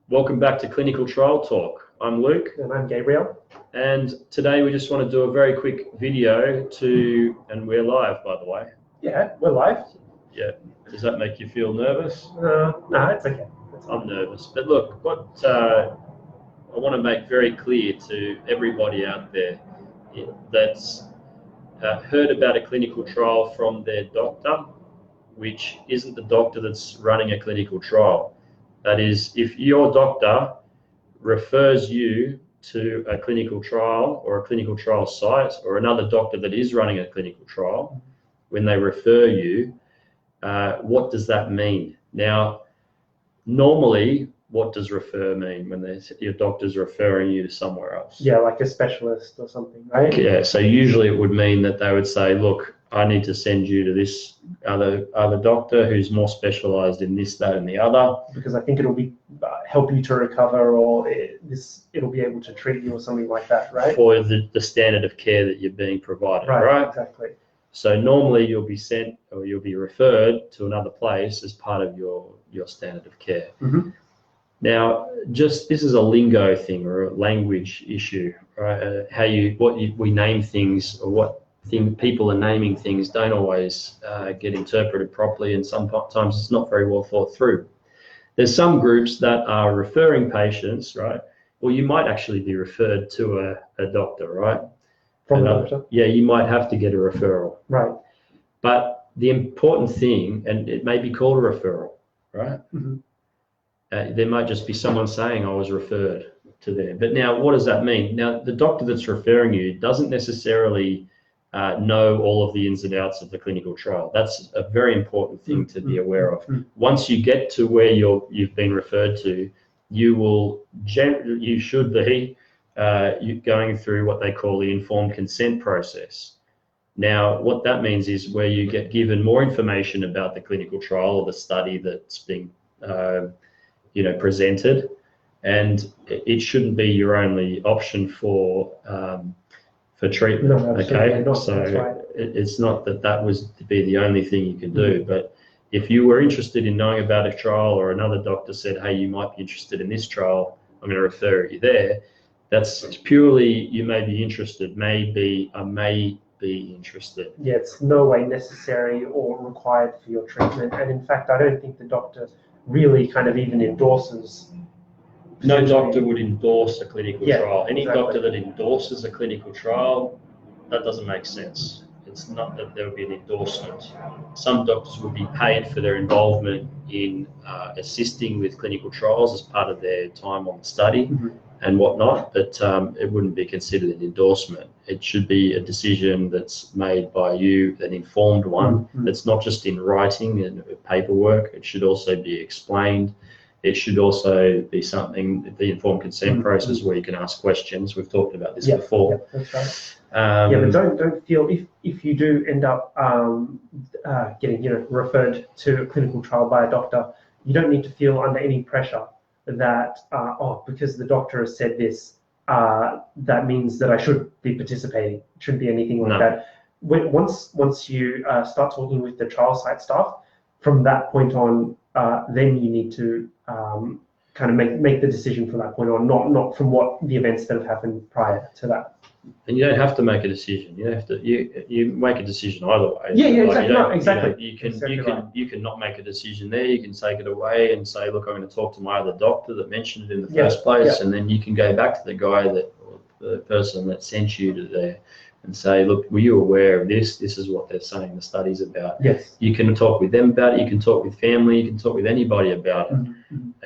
Welcome back to Clinical Trial Talk. I'm Luke. And I'm Gabriel. And today we just want to do a very quick video and we're live, by the way. Yeah, we're live. Yeah. Does that make you feel nervous? No, it's okay. I'm nervous. But look, what I want to make very clear to everybody out there that's heard about a clinical trial from their doctor, which isn't the doctor that's running a clinical trial. That is, if your doctor refers you to a clinical trial or a clinical trial site or another doctor that is running a clinical trial, when they refer you, what does that mean? Now, normally, what does refer mean when your doctor's referring you to somewhere else? Yeah, like a specialist or something, right? Yeah, so usually it would mean that they would say, look, I need to send you to this other doctor who's more specialized in this, that, and the other. Because I think it'll be help you to recover, or it'll be able to treat you or something like that, right? For the standard of care that you're being provided, right? Exactly. So normally you'll be sent or you'll be referred to another place as part of your standard of care. Mm-hmm. Now, this is a lingo thing or a language issue, right? We name things, or what people are naming things don't always get interpreted properly, and sometimes it's not very well thought through. There's some groups that are referring patients, right? Well, you might actually be referred to a doctor, right? From a doctor? Yeah, you might have to get a referral. Right. But the important thing, and it may be called a referral, right? Mm-hmm. There might just be someone saying I was referred to there. But now, what does that mean? Now, the doctor that's referring you doesn't necessarily know all of the ins and outs of the clinical trial. That's a very important thing to be aware of. Once you get to where you've been referred to, you should be going through what they call the informed consent process. Now, what that means is where you get given more information about the clinical trial or the study that's being presented, and it shouldn't be your only option for treatment. No, okay, not, so right. It's not that was to be the only thing you can do, but if you were interested in knowing about a trial, or another doctor said, hey, you might be interested in this trial, I'm going to refer you there. That's purely you may be interested, I may be interested. Yeah, it's no way necessary or required for your treatment, and in fact, I don't think the doctor really kind of even endorses. No doctor would endorse a clinical trial. Any exactly. doctor that endorses a clinical trial, that doesn't make sense. It's not that there would be an endorsement. Some doctors would be paid for their involvement in assisting with clinical trials as part of their time on the study and whatnot, but it wouldn't be considered an endorsement. It should be a decision that's made by you, an informed one, that's not just in writing and paperwork. It should also be explained. It should also be something, the informed consent process, where you can ask questions. We've talked about this before. Yeah, that's right. But don't feel if you do end up getting referred to a clinical trial by a doctor, you don't need to feel under any pressure that because the doctor has said this, that means that I should be participating. It shouldn't be anything like that. Once you start talking with the trial site staff, from that point on, then you need to kind of make the decision from that point on, not from what the events that have happened prior to that. And you don't have to make a decision. You make a decision either way. Yeah, exactly. You can not make a decision there. You can take it away and say, look, I'm going to talk to my other doctor that mentioned it in the first place, and then you can go back to the guy or the person that sent you to there and say, look, were you aware of this? This is what they're saying the study's about. Yes. You can talk with them about it. You can talk with family. You can talk with anybody about it.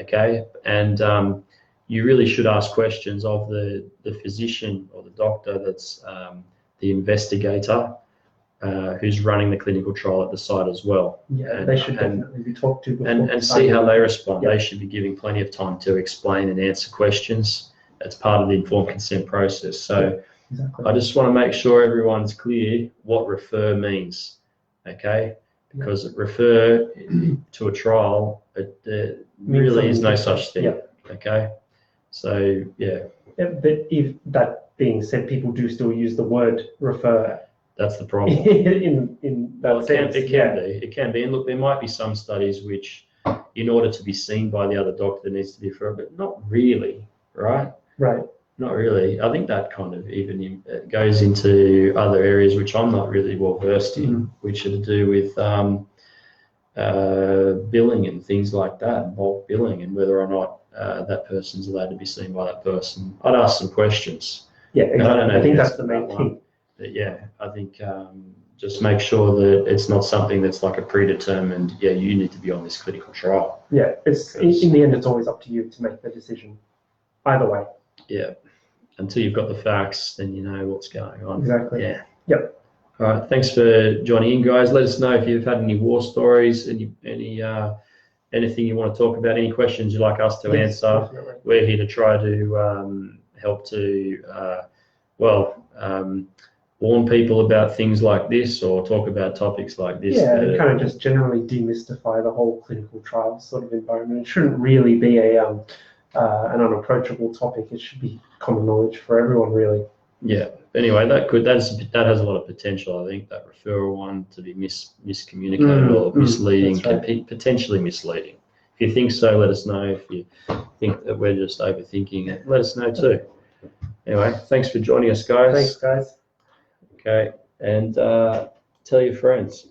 Okay. And you really should ask questions of the physician or the doctor that's the investigator who's running the clinical trial at the site as well. Yeah, they should definitely be talked to before. And see how they respond. They should be giving plenty of time to explain and answer questions. That's part of the informed consent process. So exactly. I just want to make sure everyone's clear what refer means, okay? Because refer to a trial, it really is no such thing, okay? So, But if that being said, people do still use the word refer. That's the problem. in that sense. It can be. And look, there might be some studies which in order to be seen by the other doctor, there needs to be a referral, but not really, right? Right. Not really. I think that kind of even goes into other areas which I'm not really well versed in, which are to do with billing and things like that, bulk billing, and whether or not that person's allowed to be seen by that person. I'd ask some questions. Yeah, exactly. I don't know. I think that's the main thing. But yeah, I think just make sure that it's not something that's like a predetermined. Yeah, you need to be on this clinical trial. Yeah, it's in the end, it's always up to you to make the decision. Either way. Yeah. Until you've got the facts, then you know what's going on. Exactly. Yeah. Yep. All right. Thanks for joining in, guys. Let us know if you've had any war stories, anything you want to talk about, any questions you'd like us to answer. Definitely. We're here to try to help to, warn people about things like this or talk about topics like this. Yeah, and kind of just generally demystify the whole clinical trial sort of environment. It shouldn't really be an unapproachable topic. It should be common knowledge for everyone, really. Yeah. Anyway, that has a lot of potential. I think that referral one to be miscommunicated or misleading can be potentially misleading. If you think so, let us know. If you think that we're just overthinking it, let us know too. Anyway, thanks for joining us, guys. Thanks, guys. Okay, and tell your friends.